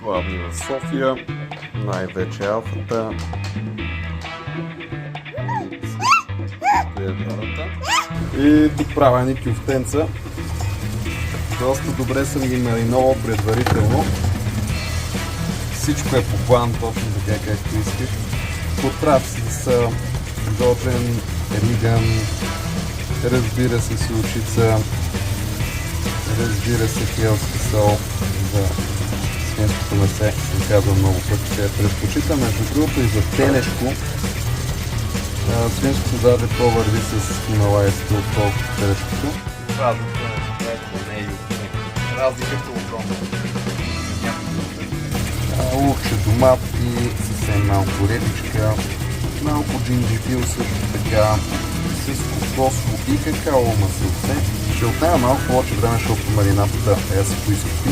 главни в София, най-вече Алфата. И тук правя ни кюфтенца. Доста добре съм ги мариновал предварително. Всичко е по план, точно така както искаш. Подправки са дожен, риган, разбира се силчица, разбира се хелски сол. За свинското месе съм казал много пъти, че предпочитам между другото и за телешко. Свинското даже по-върви с хималайско, отколкото телешкото. Разликата е огромна. Лукче, домат и съвсем малко репичка, малко джинджифил също така, с кокосово и какао маслце. Ще отнема малко повече време, защото маринатата е да се поизкупи.